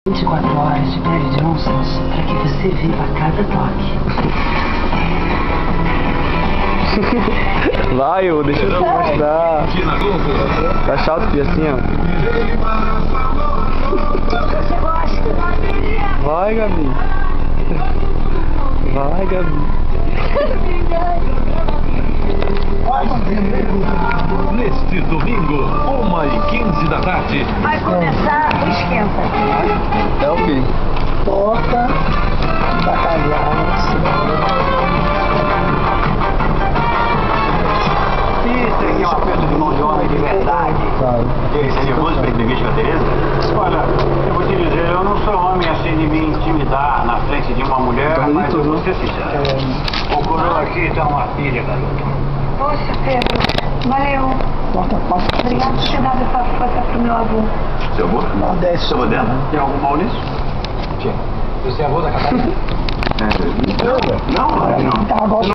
24 horas de Terry Johnsons para que você viva cada toque. Vai, deixa eu te mostrar. Tá chato que assim, ó. Você gosta? Vai, Gabi. Vai, Gabi. Neste domingo, 1h15 da tarde. Vai começar o esquenta. É o quê? Torta, bacalhau, Isso aqui é uma festa de mão de homem de verdade. Sabe. E aí, você é nervoso para entrevista com a Tereza? Olha, eu vou te dizer, eu não sou homem assim de me intimidar na frente de uma mulher, mas eu vou ser sincero. O coroa aqui tá uma filha, garoto. Poxa, Pedro, valeu. Obrigado por ter dado essa força pro meu avô. Seu avô? Seu avô dela? Tem algum mal nisso? Você é avô da Catarina?